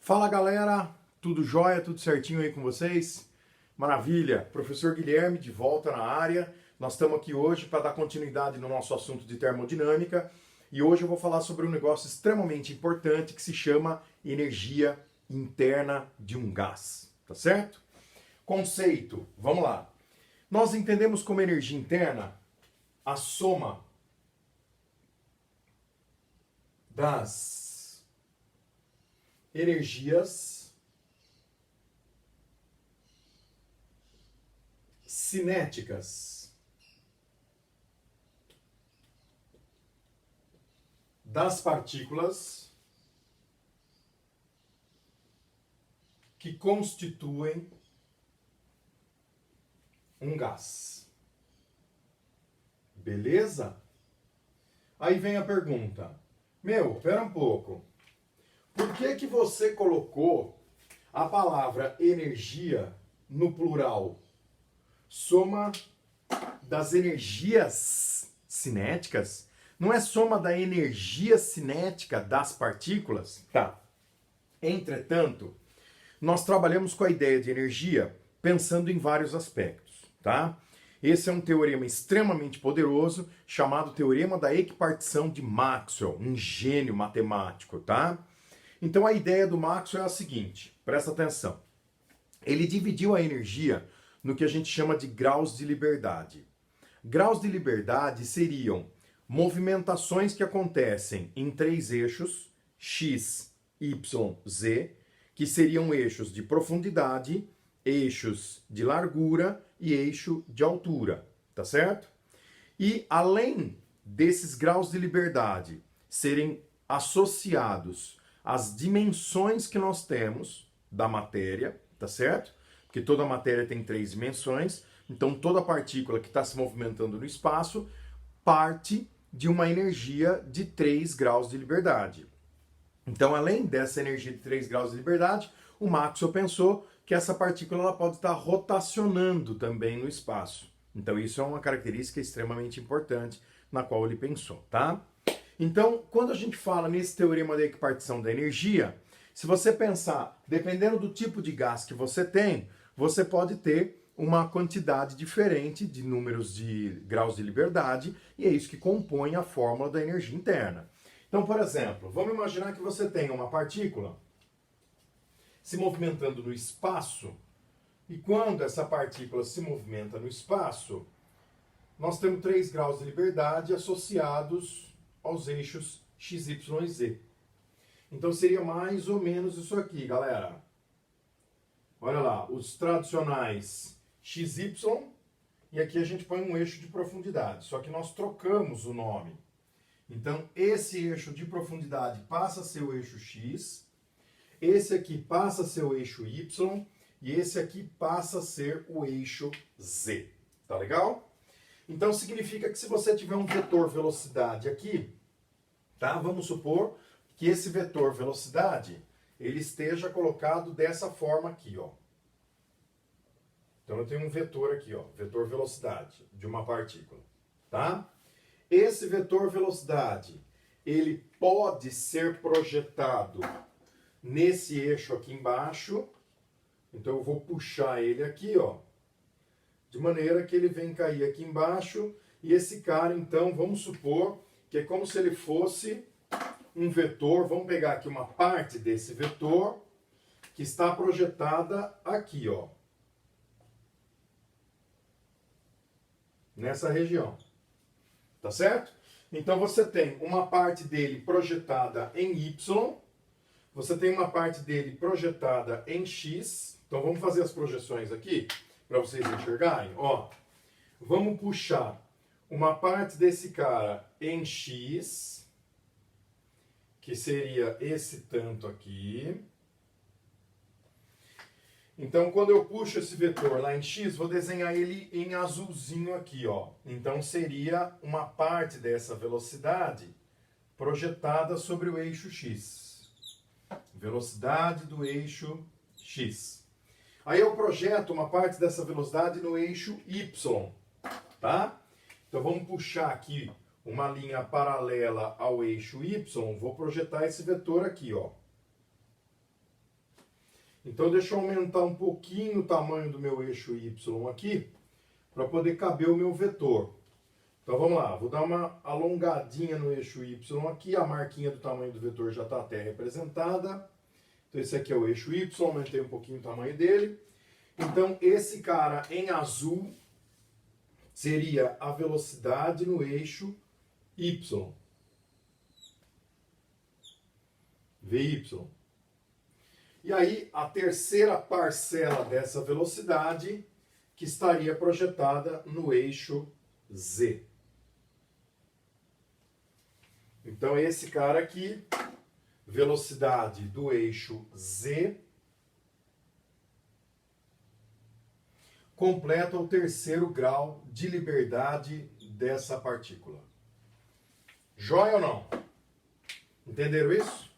Fala galera, tudo jóia, tudo certinho aí com vocês? Maravilha, professor Guilherme de volta na área. Nós estamos aqui hoje para dar continuidade no nosso assunto de termodinâmica e hoje eu vou falar sobre um negócio extremamente importante que se chama energia interna de um gás, tá certo? Conceito, vamos lá. Nós entendemos como energia interna a soma das energias cinéticas das partículas que constituem um gás. Beleza? Aí vem a pergunta. Pera um pouco. Por que você colocou a palavra energia no plural? Soma das energias cinéticas? Não é soma da energia cinética das partículas? Tá. Entretanto, nós trabalhamos com a ideia de energia pensando em vários aspectos, tá? Esse é um teorema extremamente poderoso chamado Teorema da Equipartição de Maxwell, um gênio matemático, tá? Então a ideia do Maxwell é a seguinte, presta atenção. Ele dividiu a energia no que a gente chama de graus de liberdade. Graus de liberdade seriam movimentações que acontecem em três eixos, x, y, z, que seriam eixos de profundidade, eixos de largura e eixo de altura, tá certo? E além desses graus de liberdade serem associados às dimensões que nós temos da matéria, tá certo? Porque toda matéria tem três dimensões, então toda partícula que está se movimentando no espaço parte de uma energia de 3 graus de liberdade. Então, além dessa energia de 3 graus de liberdade, o Maxwell pensou que essa partícula ela pode estar rotacionando também no espaço. Então, isso é uma característica extremamente importante na qual ele pensou, tá? Então, quando a gente fala nesse teorema da equipartição da energia, se você pensar, dependendo do tipo de gás que você tem, você pode ter uma quantidade diferente de números de graus de liberdade, e é isso que compõe a fórmula da energia interna. Então, por exemplo, vamos imaginar que você tenha uma partícula se movimentando no espaço, e quando essa partícula se movimenta no espaço, nós temos 3 graus de liberdade associados aos eixos x, y e z. Então seria mais ou menos isso aqui, galera. Olha lá, os tradicionais x, y, e aqui a gente põe um eixo de profundidade, só que nós trocamos o nome. Então, esse eixo de profundidade passa a ser o eixo X, esse aqui passa a ser o eixo Y, e esse aqui passa a ser o eixo Z. Tá legal? Então, significa que se você tiver um vetor velocidade aqui, tá? Vamos supor que esse vetor velocidade, ele esteja colocado dessa forma aqui, ó. Então, eu tenho um vetor aqui, ó, vetor velocidade de uma partícula, tá? Esse vetor velocidade, ele pode ser projetado nesse eixo aqui embaixo. Então eu vou puxar ele aqui, ó, de maneira que ele vem cair aqui embaixo. E esse cara, então, vamos supor que é como se ele fosse um vetor. Vamos pegar aqui uma parte desse vetor que está projetada aqui, ó, nessa região. Tá certo? Então você tem uma parte dele projetada em Y, você tem uma parte dele projetada em X. Então vamos fazer as projeções aqui para vocês enxergarem. Ó, vamos puxar uma parte desse cara em X, que seria esse tanto aqui. Então, quando eu puxo esse vetor lá em X, vou desenhar ele em azulzinho aqui, ó. Então, seria uma parte dessa velocidade projetada sobre o eixo X. Velocidade do eixo X. Aí eu projeto uma parte dessa velocidade no eixo Y, tá? Então, vamos puxar aqui uma linha paralela ao eixo Y. Vou projetar esse vetor aqui, ó. Então deixa eu aumentar um pouquinho o tamanho do meu eixo Y aqui, para poder caber o meu vetor. Então vamos lá, vou dar uma alongadinha no eixo Y aqui, a marquinha do tamanho do vetor já está até representada. Então esse aqui é o eixo Y, aumentei um pouquinho o tamanho dele. Então esse cara em azul seria a velocidade no eixo Y. VY. E aí a terceira parcela dessa velocidade que estaria projetada no eixo Z. Então esse cara aqui, velocidade do eixo Z, completa o terceiro grau de liberdade dessa partícula. Joia ou não? Entenderam isso?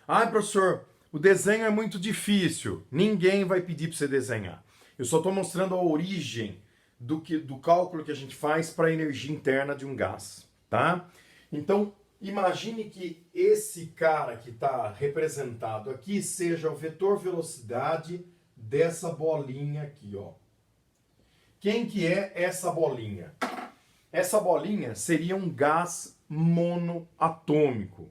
Ah, professor, o desenho é muito difícil. Ninguém vai pedir para você desenhar. Eu só estou mostrando a origem do cálculo que a gente faz para a energia interna de um gás, tá? Então, imagine que esse cara que está representado aqui seja o vetor velocidade dessa bolinha aqui, ó. Quem que é essa bolinha? Essa bolinha seria um gás monoatômico.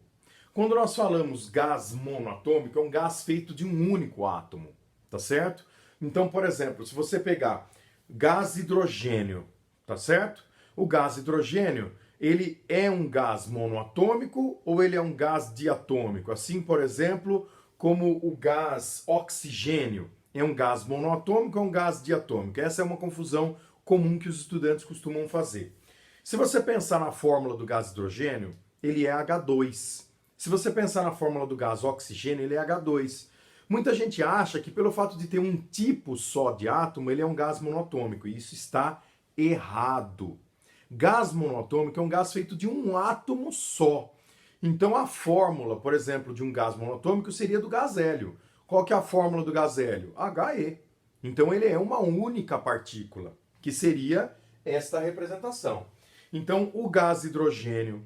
Quando nós falamos gás monoatômico, é um gás feito de um único átomo, tá certo? Então, por exemplo, se você pegar gás hidrogênio, tá certo? O gás hidrogênio, ele é um gás monoatômico ou ele é um gás diatômico? Assim, por exemplo, como o gás oxigênio é um gás monoatômico ou um gás diatômico? Essa é uma confusão comum que os estudantes costumam fazer. Se você pensar na fórmula do gás hidrogênio, ele é H2. Se você pensar na fórmula do gás oxigênio, ele é H2. Muita gente acha que pelo fato de ter um tipo só de átomo, ele é um gás monoatômico. E isso está errado. Gás monoatômico é um gás feito de um átomo só. Então a fórmula, por exemplo, de um gás monoatômico seria do gás hélio. Qual que é a fórmula do gás hélio? He. Então ele é uma única partícula, que seria esta representação. Então o gás hidrogênio,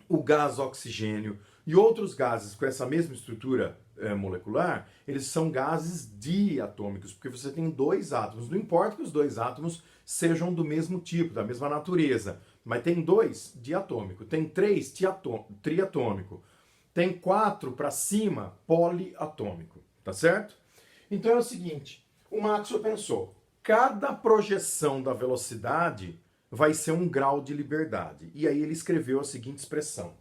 o gás oxigênio e outros gases com essa mesma estrutura molecular, eles são gases diatômicos, porque você tem dois átomos. Não importa que os dois átomos sejam do mesmo tipo, da mesma natureza, mas tem dois diatômico, tem três triatômico, tem 4 para cima poliatômico, tá certo? Então é o seguinte, o Maxwell pensou, cada projeção da velocidade vai ser um grau de liberdade. E aí ele escreveu a seguinte expressão.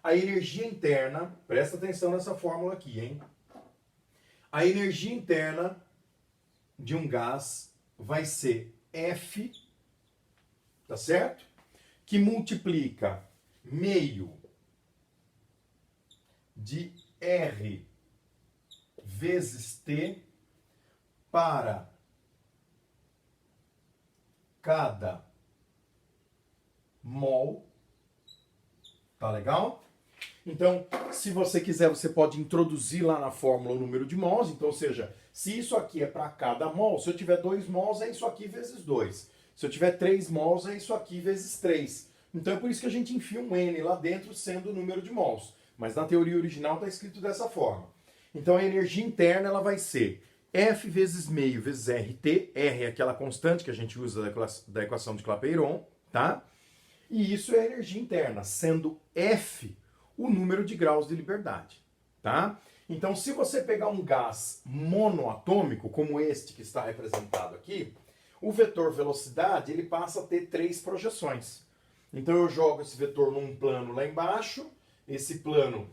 A energia interna, presta atenção nessa fórmula aqui, hein? A energia interna de um gás vai ser F, tá certo? Que multiplica meio de R vezes T para cada mol. Tá legal? Então, se você quiser, você pode introduzir lá na fórmula o número de mols. Então, ou seja, se isso aqui é para cada mol, se eu tiver 2 mols, é isso aqui vezes 2. Se eu tiver 3 mols, é isso aqui vezes 3. Então, é por isso que a gente enfia um N lá dentro, sendo o número de mols. Mas na teoria original está escrito dessa forma. Então, a energia interna ela vai ser F vezes meio vezes RT. R é aquela constante que a gente usa da equação de Clapeyron, tá? E isso é a energia interna, sendo F o número de graus de liberdade, tá? Então, se você pegar um gás monoatômico, como este que está representado aqui, o vetor velocidade ele passa a ter 3 projeções. Então, eu jogo esse vetor num plano lá embaixo, esse plano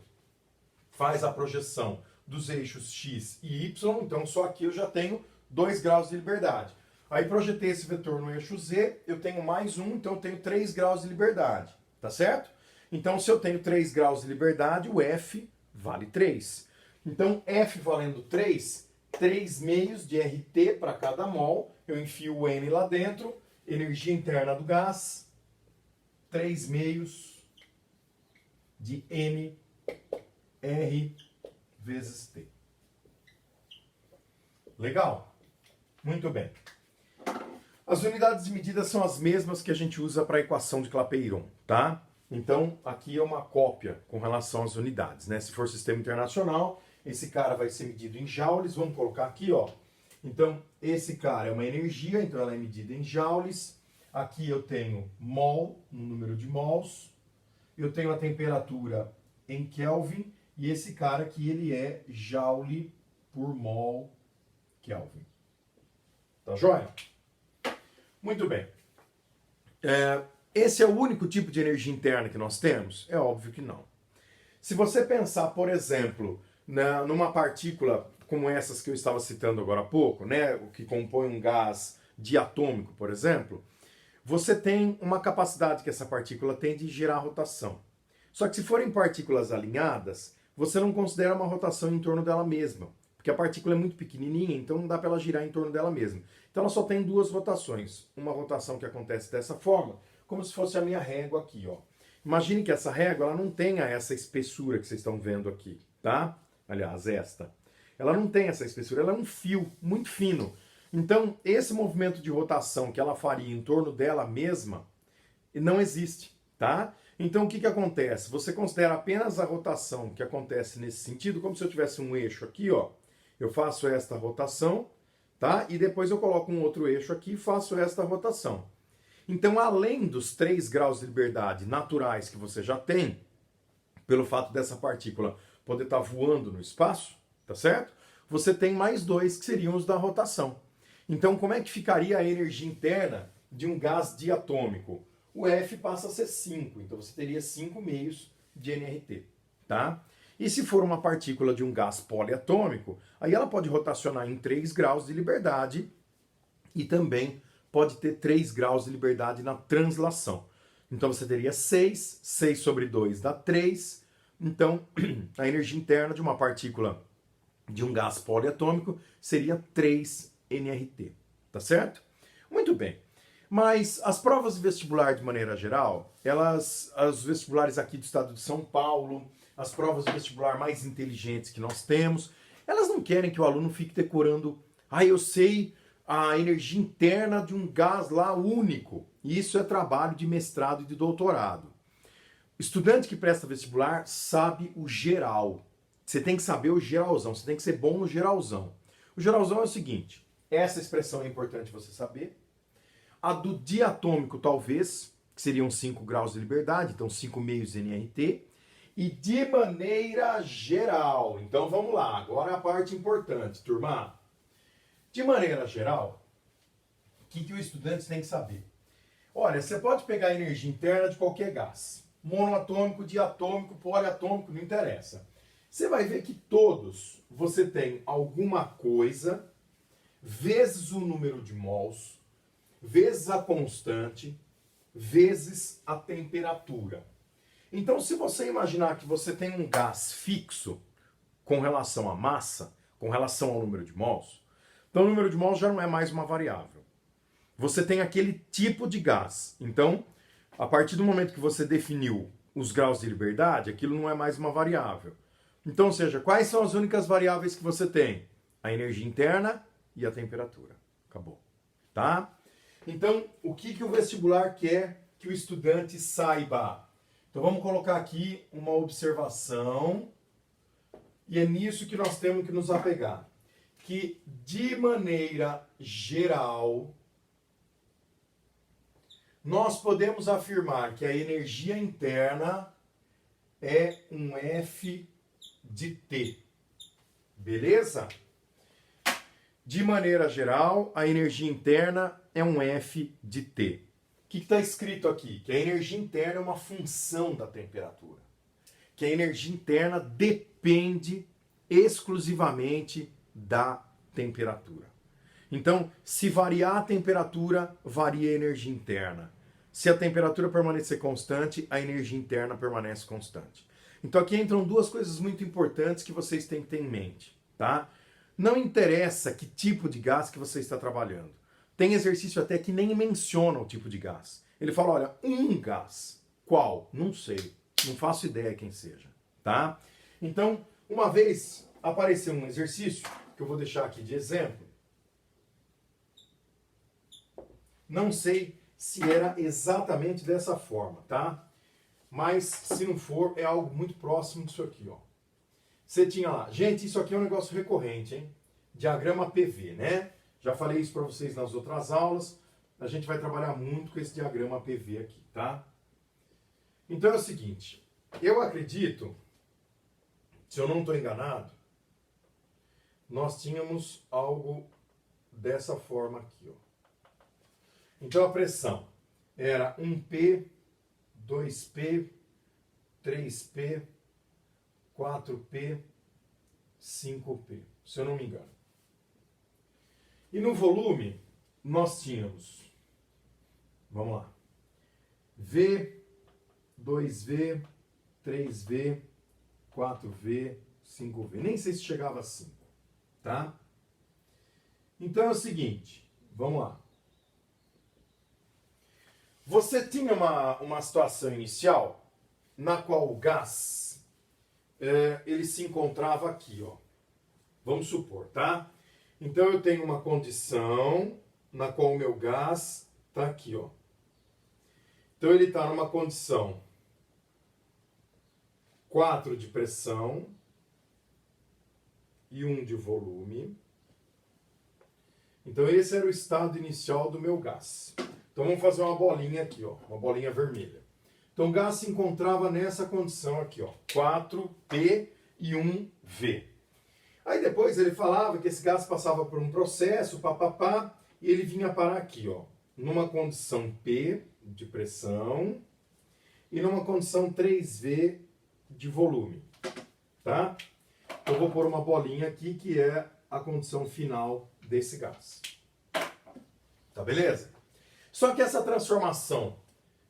faz a projeção dos eixos x e y, então só aqui eu já tenho 2 graus de liberdade. Aí projetei esse vetor no eixo z, eu tenho mais 1, então eu tenho 3 graus de liberdade, tá certo? Então se eu tenho 3 graus de liberdade, o F vale 3. Então F valendo 3, 3 meios de RT para cada mol, eu enfio o N lá dentro, energia interna do gás, 3 meios de N R vezes T. Legal? Muito bem. As unidades de medida são as mesmas que a gente usa para a equação de Clapeyron, tá? Então, aqui é uma cópia com relação às unidades, né? Se for sistema internacional, Esse cara vai ser medido em joules, vamos colocar aqui, ó. Então, esse cara é uma energia, então ela é medida em joules. Aqui eu tenho mol, um número de mols. Eu tenho a temperatura em Kelvin. E esse cara aqui, ele é joule por mol Kelvin. Tá joia? Muito bem. Esse é o único tipo de energia interna que nós temos? É óbvio que não. Se você pensar, por exemplo, numa partícula como essas que eu estava citando agora há pouco, né, o que compõe um gás diatômico, por exemplo, você tem uma capacidade que essa partícula tem de gerar rotação. Só que se forem partículas alinhadas, você não considera uma rotação em torno dela mesma, porque a partícula é muito pequenininha, então não dá para ela girar em torno dela mesma. Então ela só tem duas rotações. Uma rotação que acontece dessa forma, como se fosse a minha régua aqui, ó. Imagine que essa régua ela não tenha essa espessura que vocês estão vendo aqui, tá? Aliás, esta. Ela não tem essa espessura, ela é um fio muito fino. Então, esse movimento de rotação que ela faria em torno dela mesma não existe, tá? Então, o que acontece? Você considera apenas a rotação que acontece nesse sentido, como se eu tivesse um eixo aqui, ó. Eu faço esta rotação, tá? E depois eu coloco um outro eixo aqui e faço esta rotação. Então, além dos 3 graus de liberdade naturais que você já tem, pelo fato dessa partícula poder estar voando no espaço, tá certo? Você tem mais 2 que seriam os da rotação. Então, como é que ficaria a energia interna de um gás diatômico? O F passa a ser 5, então você teria 5 meios de nRT, tá? E se for uma partícula de um gás poliatômico, aí ela pode rotacionar em 3 graus de liberdade e também pode ter 3 graus de liberdade na translação. Então você teria 6, 6 sobre 2 dá 3. Então a energia interna de uma partícula de um gás poliatômico seria 3 nRT, tá certo? Muito bem. Mas as provas de vestibular de maneira geral, os vestibulares aqui do estado de São Paulo, as provas de vestibular mais inteligentes que nós temos, elas não querem que o aluno fique decorando, eu sei a energia interna de um gás lá único. E isso é trabalho de mestrado e de doutorado. O estudante que presta vestibular sabe o geral. Você tem que saber o geralzão, você tem que ser bom no geralzão. O geralzão é o seguinte, essa expressão é importante você saber. A do diatômico, talvez, que seriam 5 graus de liberdade, então 5 meios nRT. E de maneira geral. Então vamos lá, agora a parte importante, turma. De maneira geral, o que o estudante tem que saber? Olha, você pode pegar a energia interna de qualquer gás. Monoatômico, diatômico, poliatômico, não interessa. Você vai ver que todos você tem alguma coisa, vezes o número de mols, vezes a constante, vezes a temperatura. Então, se você imaginar que você tem um gás fixo com relação à massa, com relação ao número de mols, então o número de mols já não é mais uma variável. Você tem aquele tipo de gás. Então, a partir do momento que você definiu os graus de liberdade, aquilo não é mais uma variável. Então, ou seja, quais são as únicas variáveis que você tem? A energia interna e a temperatura. Acabou. Tá? Então, o que o vestibular quer que o estudante saiba? Então, vamos colocar aqui uma observação. E é nisso que nós temos que nos apegar. Que, de maneira geral, nós podemos afirmar que a energia interna é um F de T. Beleza? De maneira geral, a energia interna é um F de T. O que está escrito aqui? Que a energia interna é uma função da temperatura. Que a energia interna depende exclusivamente da temperatura. Então, se variar a temperatura, varia a energia interna. Se a temperatura permanecer constante, a energia interna permanece constante. Então aqui entram duas coisas muito importantes que vocês têm que ter em mente, tá? Não interessa que tipo de gás que você está trabalhando. Tem exercício até que nem menciona o tipo de gás. Ele fala, olha, um gás. Qual? Não sei. Não faço ideia quem seja, tá? Então, uma vez apareceu um exercício, que eu vou deixar aqui de exemplo. Não sei se era exatamente dessa forma, tá? Mas, se não for, é algo muito próximo disso aqui, ó. Você tinha lá, gente, isso aqui é um negócio recorrente, hein? Diagrama PV, né? Já falei isso para vocês nas outras aulas. A gente vai trabalhar muito com esse diagrama PV aqui, tá? Então é o seguinte, eu acredito, se eu não estou enganado, nós tínhamos algo dessa forma aqui, ó. Então a pressão era 1P, 2P, 3P, 4P, 5P, se eu não me engano. E no volume, nós tínhamos, vamos lá, V, 2V, 3V, 4V, 5V. Nem sei se chegava a 5, tá? Então é o seguinte, vamos lá. Você tinha uma situação inicial na qual o gás ele se encontrava aqui, ó. Vamos supor, tá? Então eu tenho uma condição na qual o meu gás está aqui, ó. Então ele está numa condição 4 de pressão e 1 de volume. Então esse era o estado inicial do meu gás. Então vamos fazer uma bolinha aqui, ó, uma bolinha vermelha. Então o gás se encontrava nessa condição aqui, ó, 4P e 1V. Aí depois ele falava que esse gás passava por um processo, papapá, e ele vinha parar aqui, ó, numa condição P de pressão e numa condição 3V de volume, tá? Eu vou pôr uma bolinha aqui que é a condição final desse gás. Tá beleza? Só que essa transformação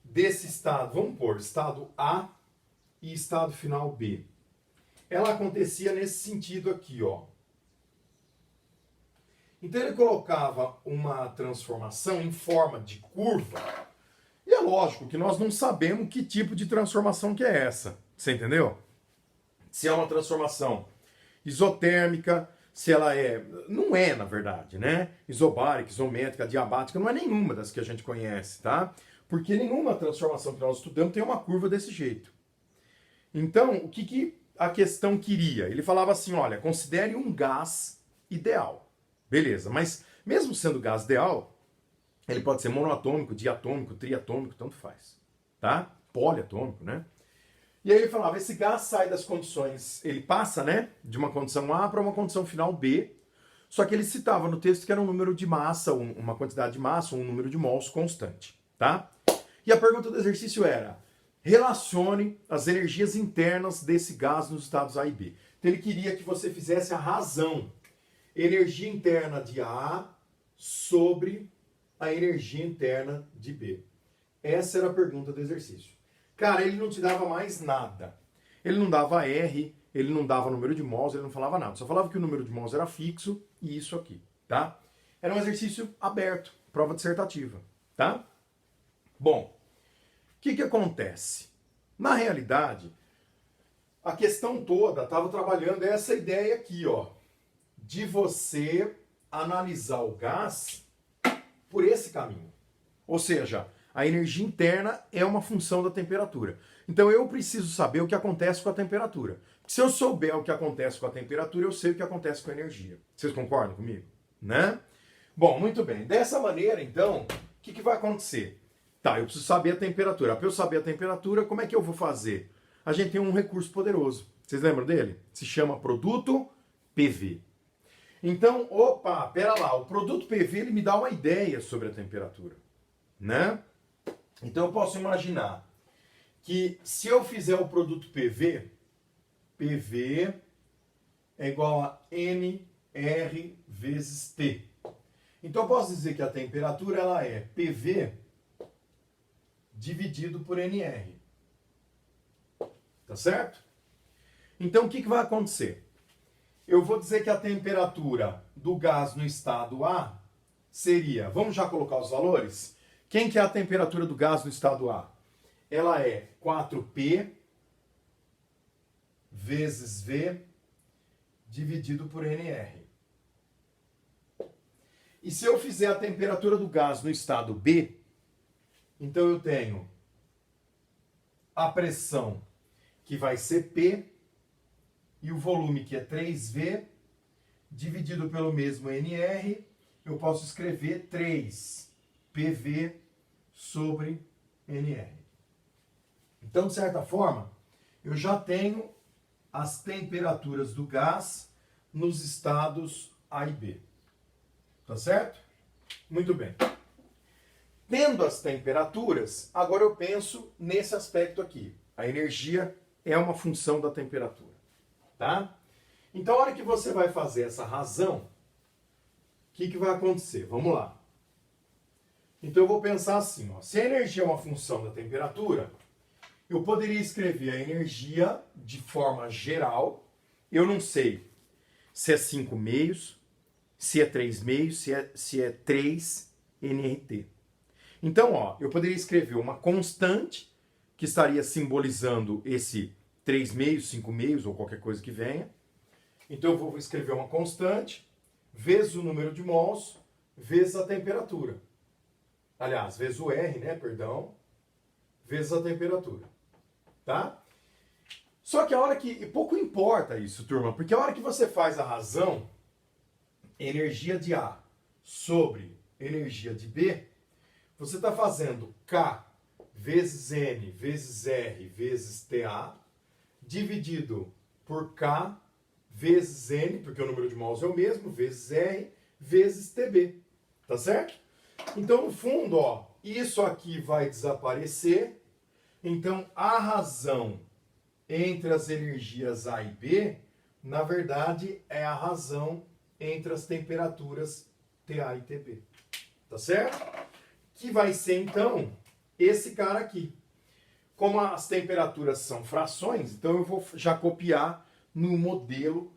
desse estado, vamos pôr estado A e estado final B, ela acontecia nesse sentido aqui, ó. Então ele colocava uma transformação em forma de curva. E é lógico que nós não sabemos que tipo de transformação que é essa. Você entendeu? Se é uma transformação isotérmica, se ela é... Não é, na verdade, né? Isobárica, isométrica, diabática, não é nenhuma das que a gente conhece, tá? Porque nenhuma transformação que nós estudamos tem uma curva desse jeito. Então, o que a questão queria? Ele falava assim, olha, considere um gás ideal. Beleza, mas mesmo sendo gás ideal, ele pode ser monoatômico, diatômico, triatômico, tanto faz, tá? Poliatômico, né? E aí ele falava, esse gás sai das condições, ele passa, né, de uma condição A para uma condição final B, só que ele citava no texto que era um número de massa, uma quantidade de massa, um número de mols constante, tá? E a pergunta do exercício era, relacione as energias internas desse gás nos estados A e B. Então ele queria que você fizesse a razão. Energia interna de A sobre a energia interna de B. Essa era a pergunta do exercício. Cara, ele não te dava mais nada. Ele não dava R, ele não dava número de mols, ele não falava nada. Só falava que o número de mols era fixo e isso aqui, tá? Era um exercício aberto, prova dissertativa, tá? Bom, o que acontece? Na realidade, a questão toda estava trabalhando essa ideia aqui, ó, de você analisar o gás por esse caminho. Ou seja, a energia interna é uma função da temperatura. Então eu preciso saber o que acontece com a temperatura. Se eu souber o que acontece com a temperatura, eu sei o que acontece com a energia. Vocês concordam comigo? Né? Bom, muito bem. Dessa maneira, então, o que vai acontecer? Tá, eu preciso saber a temperatura. Para eu saber a temperatura, como é que eu vou fazer? A gente tem um recurso poderoso. Vocês lembram dele? Se chama produto PV. Então, opa, pera lá, o produto PV ele me dá uma ideia sobre a temperatura, né? Então eu posso imaginar que se eu fizer o produto PV, PV é igual a NR vezes T. Então eu posso dizer que a temperatura ela é PV dividido por NR. Tá certo? Então o que vai acontecer? Eu vou dizer que a temperatura do gás no estado A seria... Vamos já colocar os valores? Quem que é a temperatura do gás no estado A? Ela é 4P vezes V dividido por NR. E se eu fizer a temperatura do gás no estado B, então eu tenho a pressão que vai ser P e o volume que é 3V, dividido pelo mesmo NR, eu posso escrever 3PV sobre NR. Então, de certa forma, eu já tenho as temperaturas do gás nos estados A e B. Tá certo? Muito bem. Tendo as temperaturas, agora eu penso nesse aspecto aqui. A energia é uma função da temperatura. Tá? Então, a hora que você vai fazer essa razão, o que vai acontecer? Vamos lá. Então, eu vou pensar assim, ó, se a energia é uma função da temperatura, eu poderia escrever a energia de forma geral. Eu não sei se é 5 meios, se é 3 meios, se é 3 nRT. Então, ó, eu poderia escrever uma constante que estaria simbolizando esse 3 meios, 5 meios ou qualquer coisa que venha. Então eu vou escrever uma constante vezes o número de mols vezes a temperatura. Aliás, vezes o R, né, perdão, vezes a temperatura. Tá? Só que a hora que... pouco importa isso, turma, porque a hora que você faz a razão, energia de A sobre energia de B, você está fazendo K vezes N vezes R vezes TA, dividido por K vezes N, porque o número de mols é o mesmo, vezes R, vezes TB. Tá certo? Então, no fundo, ó, isso aqui vai desaparecer. Então, a razão entre as energias A e B, na verdade, é a razão entre as temperaturas TA e TB. Tá certo? Que vai ser, então, esse cara aqui. Como as temperaturas são frações, então eu vou já copiar no modelo.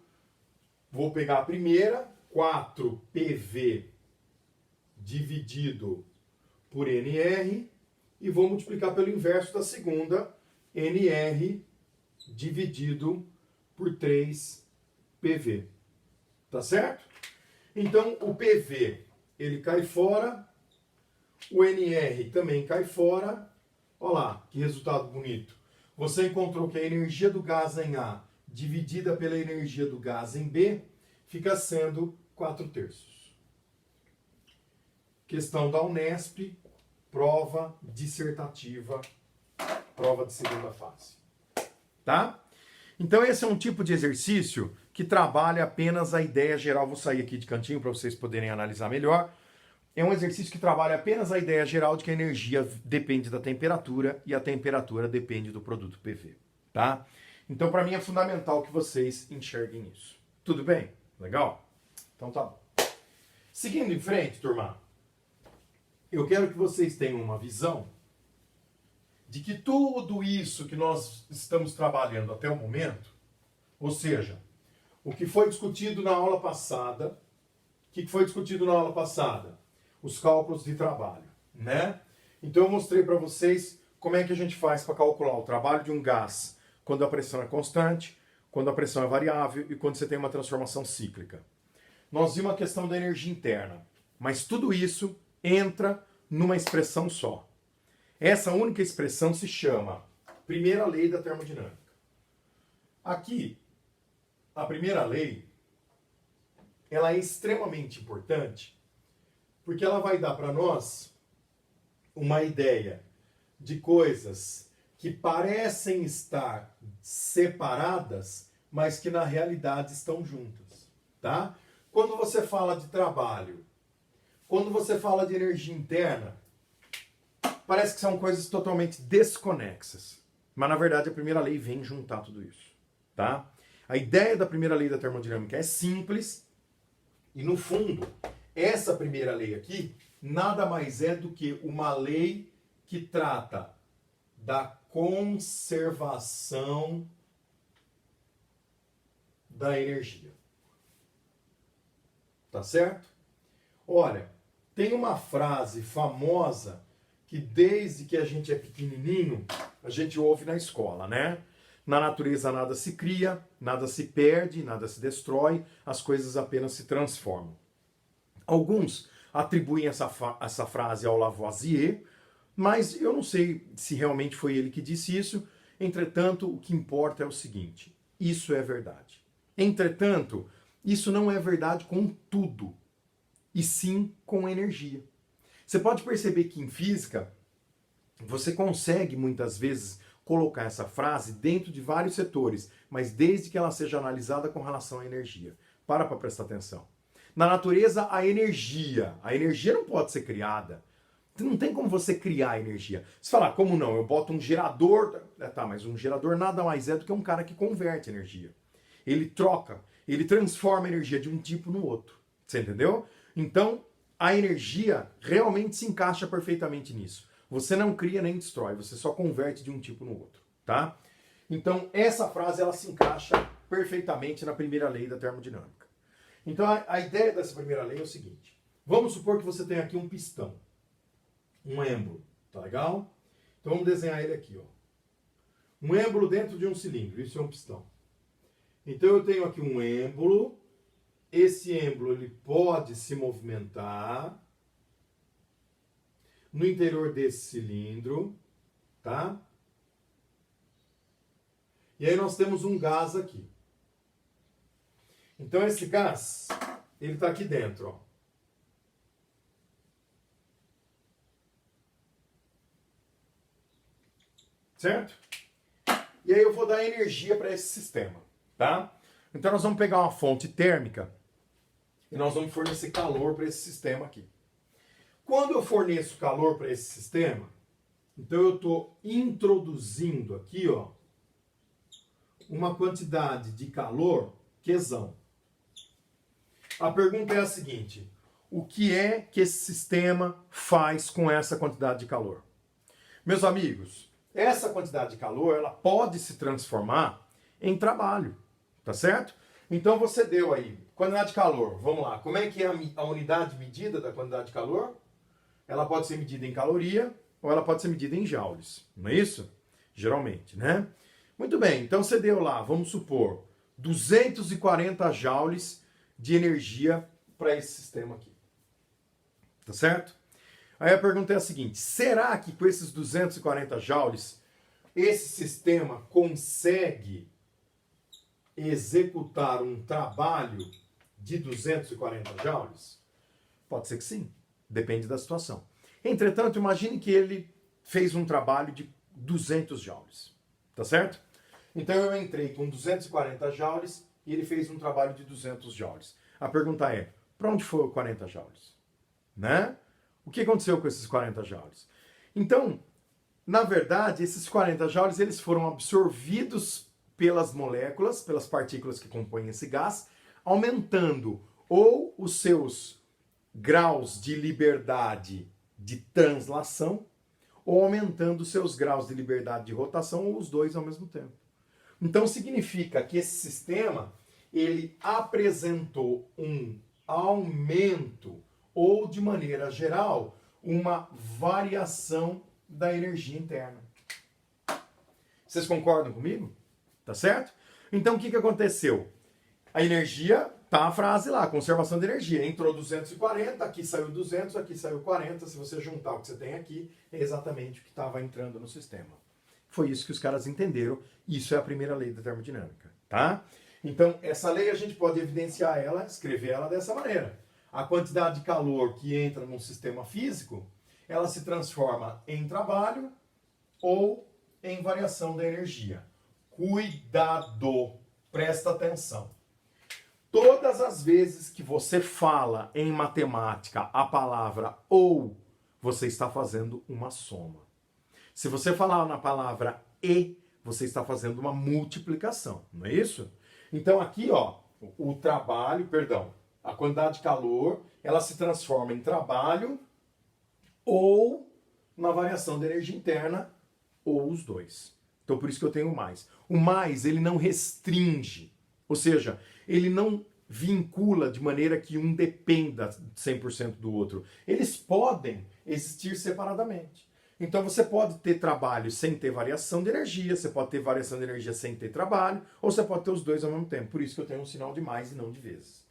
Vou pegar a primeira, 4PV dividido por NR, e vou multiplicar pelo inverso da segunda, NR dividido por 3PV. Tá certo? Então, o PV, ele cai fora, o NR também cai fora. Olha lá, que resultado bonito. Você encontrou que a energia do gás em A dividida pela energia do gás em B fica sendo 4/3. Questão da Unesp, prova dissertativa, prova de segunda fase. Tá? Então esse é um tipo de exercício que trabalha apenas a ideia geral. Vou sair aqui de cantinho para vocês poderem analisar melhor. É um exercício que trabalha apenas a ideia geral de que a energia depende da temperatura e a temperatura depende do produto PV. Tá? Então, para mim, é fundamental que vocês enxerguem isso. Tudo bem? Legal? Então tá bom. Seguindo em frente, turma, eu quero que vocês tenham uma visão de que tudo isso que nós estamos trabalhando até o momento, ou seja, o que foi discutido na aula passada, o que foi discutido na aula passada? Os cálculos de trabalho, né? Então eu mostrei para vocês como é que a gente faz para calcular o trabalho de um gás quando a pressão é constante, quando a pressão é variável e quando você tem uma transformação cíclica. Nós vimos a questão da energia interna, mas tudo isso entra numa expressão só. Essa única expressão se chama primeira lei da termodinâmica. Aqui, a primeira lei, ela é extremamente importante porque ela vai dar para nós uma ideia de coisas que parecem estar separadas, mas que na realidade estão juntas, tá? Quando você fala de trabalho, quando você fala de energia interna, parece que são coisas totalmente desconexas. Mas na verdade a primeira lei vem juntar tudo isso, tá? A ideia da primeira lei da termodinâmica é simples e no fundo, essa primeira lei aqui nada mais é do que uma lei que trata da conservação da energia. Tá certo? Olha, tem uma frase famosa que desde que a gente é pequenininho, a gente ouve na escola, né? Na natureza nada se cria, nada se perde, nada se destrói, as coisas apenas se transformam. Alguns atribuem essa frase ao Lavoisier, mas eu não sei se realmente foi ele que disse isso. Entretanto, o que importa é o seguinte: isso é verdade. Entretanto, isso não é verdade com tudo, e sim com energia. Você pode perceber que em física, você consegue muitas vezes colocar essa frase dentro de vários setores, mas desde que ela seja analisada com relação à energia. Para prestar atenção. Na natureza, a energia não pode ser criada. Não tem como você criar energia. Você fala, como não? Eu boto um gerador. Tá, mas um gerador nada mais é do que um cara que converte energia. Ele troca, ele transforma a energia de um tipo no outro. Você entendeu? Então, a energia realmente se encaixa perfeitamente nisso. Você não cria nem destrói, você só converte de um tipo no outro, tá? Então, essa frase ela se encaixa perfeitamente na primeira lei da termodinâmica. Então, a ideia dessa primeira lei é o seguinte. Vamos supor que você tem aqui um pistão, um êmbolo, tá legal? Então, vamos desenhar ele aqui, ó. Um êmbolo dentro de um cilindro, isso é um pistão. Então, eu tenho aqui um êmbolo. Esse êmbolo ele pode se movimentar no interior desse cilindro, tá? E aí nós temos um gás aqui. Então esse gás, ele está aqui dentro, ó. Certo? E aí eu vou dar energia para esse sistema, tá? Então nós vamos pegar uma fonte térmica e nós vamos fornecer calor para esse sistema aqui. Quando eu forneço calor para esse sistema, então eu estou introduzindo aqui, ó, uma quantidade de calor, Qzão. A pergunta é a seguinte: o que é que esse sistema faz com essa quantidade de calor? Meus amigos, essa quantidade de calor ela pode se transformar em trabalho, tá certo? Então você deu aí quantidade de calor. Vamos lá, como é que é a unidade medida da quantidade de calor? Ela pode ser medida em caloria ou ela pode ser medida em joules, não é isso? Geralmente, né? Muito bem, então você deu lá, vamos supor, 240 joules de energia para esse sistema aqui. Tá certo? Aí a pergunta é a seguinte: será que com esses 240 joules esse sistema consegue executar um trabalho de 240 joules? Pode ser que sim, depende da situação. Entretanto, imagine que ele fez um trabalho de 200 joules, tá certo? Então eu entrei com 240 joules e ele fez um trabalho de 200 joules. A pergunta é, para onde foram 40 joules? Né? O que aconteceu com esses 40 joules? Então, na verdade, esses 40 joules eles foram absorvidos pelas moléculas, pelas partículas que compõem esse gás, aumentando ou os seus graus de liberdade de translação, ou aumentando os seus graus de liberdade de rotação, ou os dois ao mesmo tempo. Então significa que esse sistema ele apresentou um aumento ou, de maneira geral, uma variação da energia interna. Vocês concordam comigo? Tá certo? Então o que aconteceu? A energia, tá a frase lá, conservação de energia. Entrou 240, aqui saiu 200, aqui saiu 40. Se você juntar o que você tem aqui, é exatamente o que estava entrando no sistema. Foi isso que os caras entenderam. Isso é a primeira lei da termodinâmica, tá? Então, essa lei a gente pode evidenciar ela, escrever ela dessa maneira. A quantidade de calor que entra num sistema físico, ela se transforma em trabalho ou em variação da energia. Cuidado! Presta atenção. Todas as vezes que você fala em matemática a palavra ou, você está fazendo uma soma. Se você falar na palavra e, você está fazendo uma multiplicação, não é isso? Então aqui, ó, o trabalho, perdão, a quantidade de calor, ela se transforma em trabalho ou na variação da energia interna, ou os dois. Então por isso que eu tenho mais. O mais, ele não restringe, ou seja, ele não vincula de maneira que um dependa 100% do outro. Eles podem existir separadamente. Então você pode ter trabalho sem ter variação de energia, você pode ter variação de energia sem ter trabalho, ou você pode ter os dois ao mesmo tempo. Por isso que eu tenho um sinal de mais e não de vezes.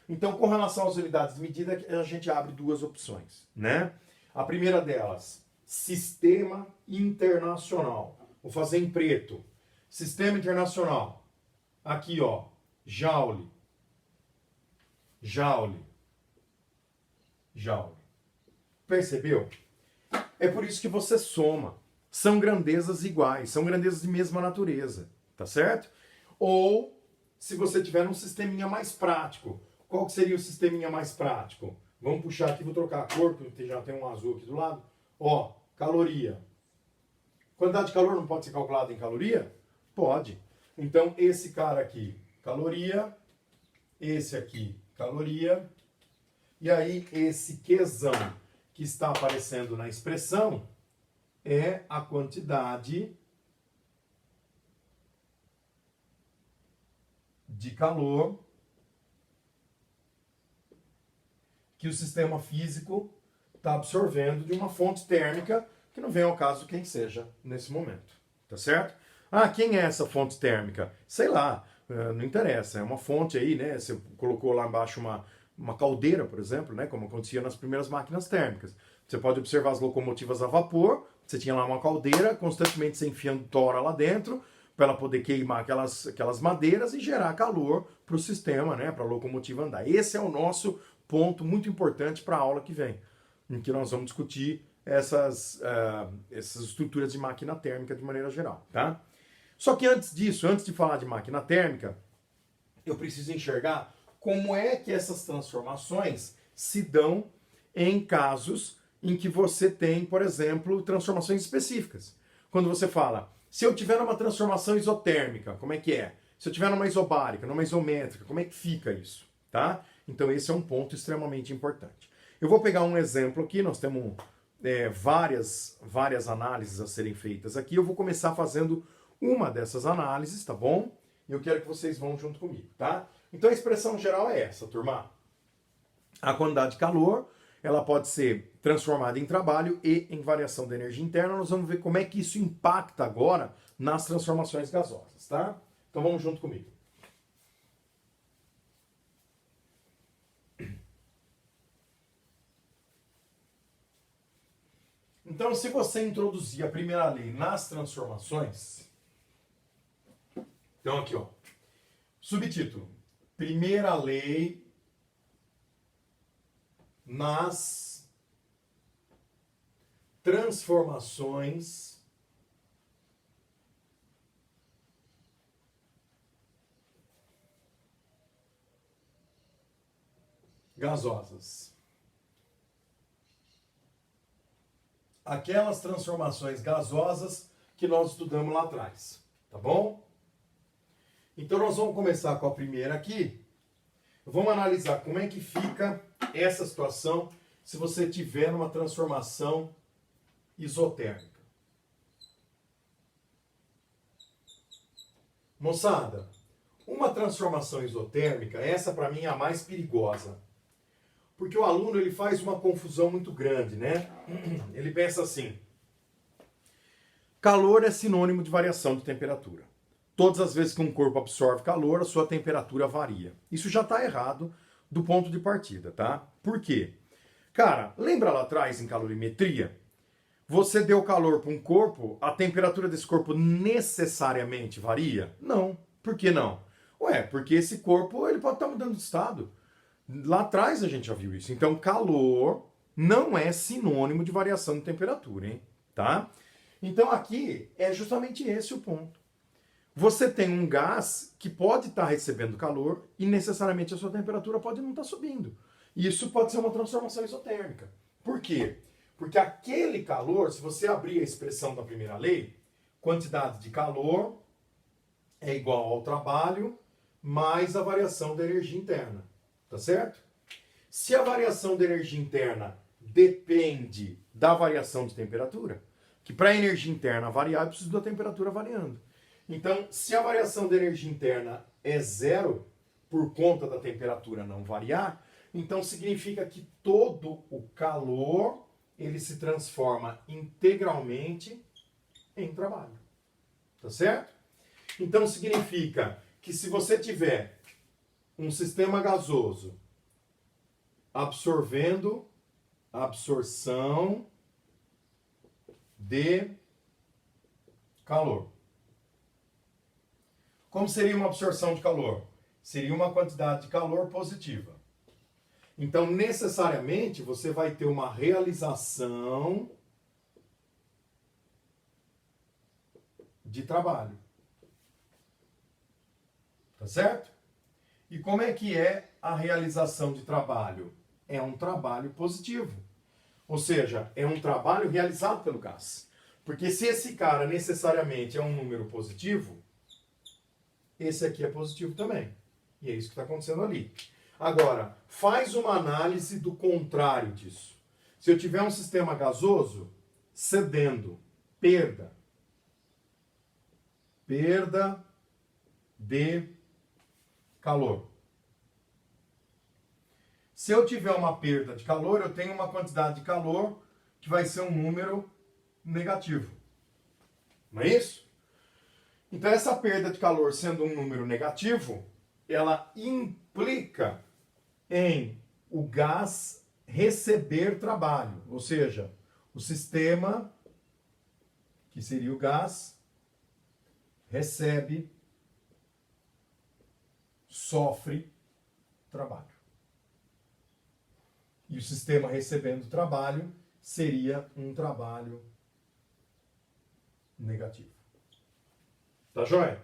Então, com relação às unidades de medida, a gente abre duas opções, né? A primeira delas, sistema internacional. Vou fazer em preto. Sistema internacional. Aqui, ó, joule, joule, joule. Percebeu? É por isso que você soma. São grandezas iguais, são grandezas de mesma natureza, tá certo? Ou, se você tiver um sisteminha mais prático, qual que seria o sisteminha mais prático? Vamos puxar aqui, vou trocar a cor, porque já tem um azul aqui do lado. Ó, caloria. Quantidade de calor não pode ser calculada em caloria? Pode. Então, esse cara aqui, caloria. Esse aqui, caloria. E aí, esse Qzão que está aparecendo na expressão é a quantidade de calor que o sistema físico está absorvendo de uma fonte térmica, que não vem ao caso quem seja nesse momento. Tá certo? Ah, quem é essa fonte térmica? Sei lá, não interessa. É uma fonte aí, né? Você colocou lá embaixo uma caldeira, por exemplo, né? Como acontecia nas primeiras máquinas térmicas. Você pode observar as locomotivas a vapor, você tinha lá uma caldeira, constantemente você enfiando tora lá dentro, para ela poder queimar aquelas madeiras e gerar calor para o sistema, né? Para a locomotiva andar. Esse é o nosso ponto muito importante para a aula que vem, em que nós vamos discutir essas estruturas de máquina térmica de maneira geral, tá? Só que antes disso, antes de falar de máquina térmica, eu preciso enxergar como é que essas transformações se dão em casos em que você tem, por exemplo, transformações específicas. Quando você fala, se eu tiver uma transformação isotérmica, como é que é? Se eu tiver numa isobárica, numa isométrica, como é que fica isso? Tá? Então esse é um ponto extremamente importante. Eu vou pegar um exemplo aqui, nós temos várias análises a serem feitas aqui. Eu vou começar fazendo uma dessas análises, tá bom? E eu quero que vocês vão junto comigo, tá? Então a expressão geral é essa, turma. A quantidade de calor, ela pode ser transformada em trabalho e em variação da energia interna. Nós vamos ver como é que isso impacta agora nas transformações gasosas, tá? Então vamos junto comigo. Então, se você introduzir a primeira lei nas transformações, então aqui, ó, subtítulo, primeira lei nas transformações gasosas. Aquelas transformações gasosas que nós estudamos lá atrás, tá bom? Então nós vamos começar com a primeira aqui. Vamos analisar como é que fica essa situação se você tiver uma transformação isotérmica. Moçada, uma transformação isotérmica, essa para mim é a mais perigosa. Porque o aluno ele faz uma confusão muito grande, né? Ele pensa assim: calor é sinônimo de variação de temperatura. Todas as vezes que um corpo absorve calor, a sua temperatura varia. Isso já está errado do ponto de partida, tá? Por quê? Cara, lembra lá atrás em calorimetria? Você deu calor para um corpo, a temperatura desse corpo necessariamente varia? Não. Por que não? Ué, porque esse corpo ele pode estar mudando de estado. Lá atrás a gente já viu isso. Então, calor não é sinônimo de variação de temperatura, hein? Tá? Então, aqui é justamente esse o ponto. Você tem um gás que pode estar recebendo calor e necessariamente a sua temperatura pode não estar subindo. Isso pode ser uma transformação isotérmica. Por quê? Porque aquele calor, se você abrir a expressão da primeira lei, quantidade de calor é igual ao trabalho mais a variação da energia interna. Tá certo? Se a variação da energia interna depende da variação de temperatura, que para a energia interna variar, eu preciso da temperatura variando. Então, se a variação da energia interna é zero, por conta da temperatura não variar, então significa que todo o calor ele se transforma integralmente em trabalho. Tá certo? Então significa que se você tiver um sistema gasoso absorvendo absorção de calor. Como seria uma absorção de calor? Seria uma quantidade de calor positiva. Então, necessariamente, você vai ter uma realização de trabalho. Tá certo? E como é que é a realização de trabalho? É um trabalho positivo. Ou seja, é um trabalho realizado pelo gás. Porque se esse cara necessariamente é um número positivo, esse aqui é positivo também. E é isso que está acontecendo ali. Agora, faz uma análise do contrário disso. Se eu tiver um sistema gasoso cedendo, perda de calor. Se eu tiver uma perda de calor, eu tenho uma quantidade de calor que vai ser um número negativo. Não é isso? Então, essa perda de calor sendo um número negativo, ela implica em o gás receber trabalho. Ou seja, o sistema, que seria o gás, recebe, sofre trabalho. E o sistema recebendo trabalho seria um trabalho negativo. Tá joia?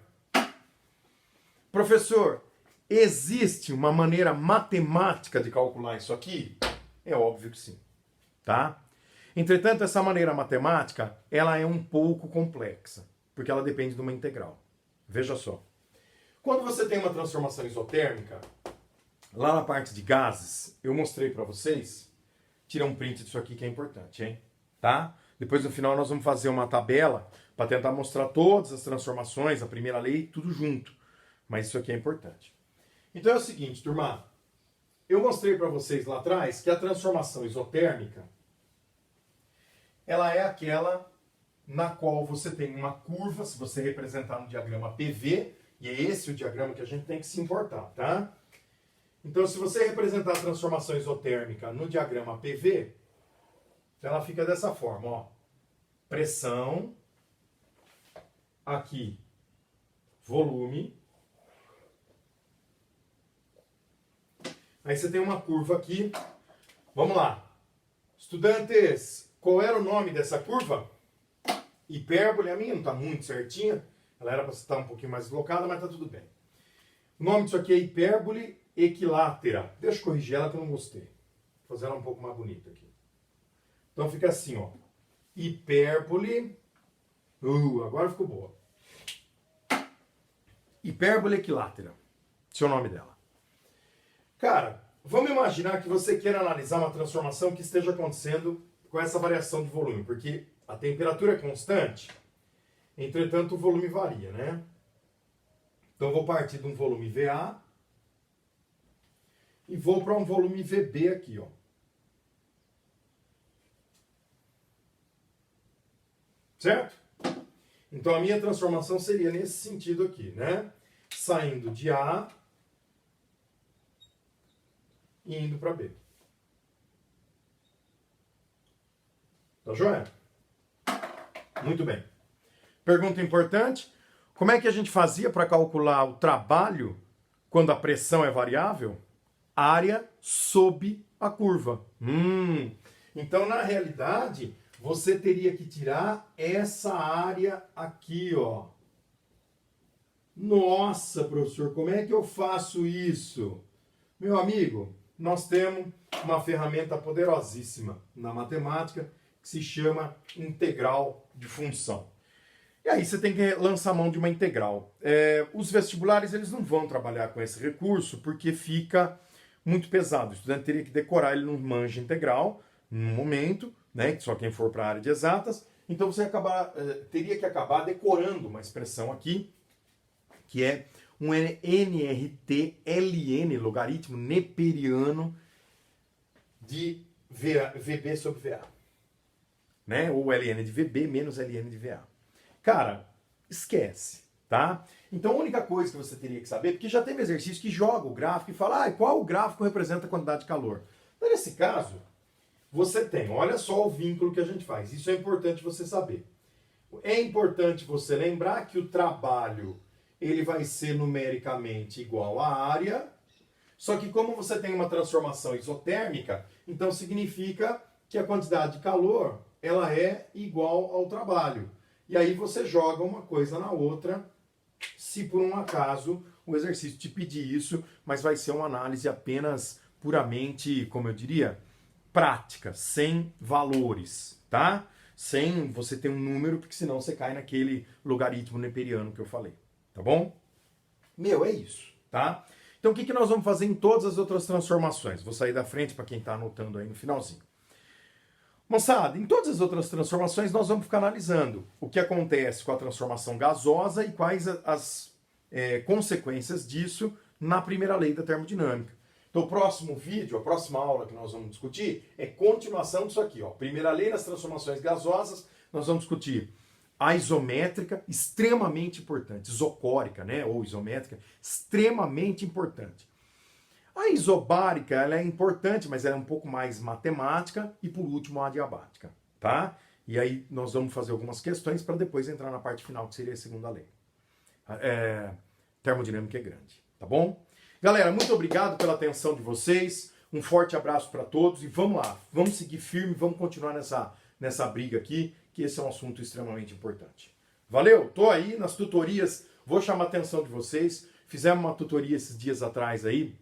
Professor, existe uma maneira matemática de calcular isso aqui? É óbvio que sim. Tá? Entretanto, essa maneira matemática, ela é um pouco complexa, porque ela depende de uma integral. Veja só. Quando você tem uma transformação isotérmica, lá na parte de gases, eu mostrei para vocês. Tira um print disso aqui que é importante, hein? Tá? Depois no final nós vamos fazer uma tabela para tentar mostrar todas as transformações, a primeira lei, tudo junto. Mas isso aqui é importante. Então é o seguinte, turma. Eu mostrei para vocês lá atrás que a transformação isotérmica ela é aquela na qual você tem uma curva, se você representar no diagrama PV, e é esse o diagrama que a gente tem que se importar, tá? Então, se você representar a transformação isotérmica no diagrama PV, ela fica dessa forma, ó. Pressão, aqui, volume. Aí você tem uma curva aqui. Vamos lá. Estudantes, qual era o nome dessa curva? Hipérbole, a minha não está muito certinha. Ela era para estar um pouquinho mais deslocada, mas está tudo bem. O nome disso aqui é hipérbole equilátera. Deixa eu corrigir ela que eu não gostei. Vou fazer ela um pouco mais bonita aqui. Então fica assim, ó. Hipérbole. Agora ficou boa. Hipérbole equilátera. Esse é o nome dela. Cara, vamos imaginar que você queira analisar uma transformação que esteja acontecendo com essa variação de volume, porque a temperatura é constante, entretanto o volume varia, né? Então eu vou partir de um volume VA e vou para um volume VB aqui, ó. Certo? Então a minha transformação seria nesse sentido aqui, né? Saindo de A e indo para B. Tá joia? Muito bem. Pergunta importante. Como é que a gente fazia para calcular o trabalho quando a pressão é variável? Área sob a curva. Então, na realidade, você teria que tirar essa área aqui, ó. Nossa, professor, como é que eu faço isso? Meu amigo, nós temos uma ferramenta poderosíssima na matemática que se chama integral de função. E aí você tem que lançar mão de uma integral. Os vestibulares eles não vão trabalhar com esse recurso porque fica muito pesado. O estudante teria que decorar, ele não manja integral no momento, né? Só quem for para a área de exatas. Então você teria que acabar decorando uma expressão aqui, que é um NRT-LN, logaritmo neperiano de VB sobre VA. Né? Ou LN de VB menos LN de VA. Cara, esquece, tá? Então a única coisa que você teria que saber, porque já teve exercício que joga o gráfico e fala, qual o gráfico representa a quantidade de calor? Então, nesse caso, você tem, olha só o vínculo que a gente faz. Isso é importante você saber. É importante você lembrar que o trabalho ele vai ser numericamente igual à área, só que como você tem uma transformação isotérmica, então significa que a quantidade de calor ela é igual ao trabalho. E aí você joga uma coisa na outra, se por um acaso o exercício te pedir isso, mas vai ser uma análise apenas puramente, como eu diria, prática, sem valores, tá? Sem você ter um número, porque senão você cai naquele logaritmo neperiano que eu falei, tá bom? Meu, é isso, tá? Então o que nós vamos fazer em todas as outras transformações? Vou sair da frente para quem está anotando aí no finalzinho. Moçada, em todas as outras transformações nós vamos ficar analisando o que acontece com a transformação gasosa e quais as consequências disso na primeira lei da termodinâmica. Então o próximo vídeo, a próxima aula que nós vamos discutir é continuação disso aqui. Ó. Primeira lei das transformações gasosas, nós vamos discutir a isométrica, extremamente importante, isocórica, né, ou isométrica, extremamente importante. A isobárica ela é importante, mas ela é um pouco mais matemática. E por último, a adiabática. Tá? E aí nós vamos fazer algumas questões para depois entrar na parte final, que seria a segunda lei. Termodinâmica é grande. Tá bom? Galera, muito obrigado pela atenção de vocês. Um forte abraço para todos. E vamos lá. Vamos seguir firme, vamos continuar nessa briga aqui, que esse é um assunto extremamente importante. Valeu? Tô aí nas tutorias. Vou chamar a atenção de vocês. Fizemos uma tutoria esses dias atrás aí.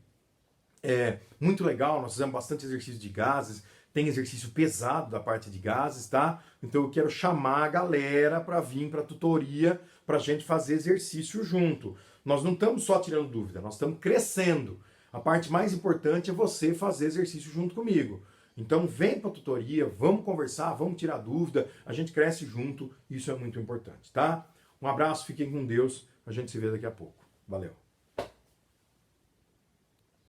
Muito legal, nós fizemos bastante exercício de gases, tem exercício pesado da parte de gases, tá? Então eu quero chamar a galera para vir para a tutoria, para a gente fazer exercício junto. Nós não estamos só tirando dúvida, nós estamos crescendo. A parte mais importante é você fazer exercício junto comigo. Então vem para a tutoria, vamos conversar, vamos tirar dúvida, a gente cresce junto, isso é muito importante, tá? Um abraço, fiquem com Deus, a gente se vê daqui a pouco. Valeu!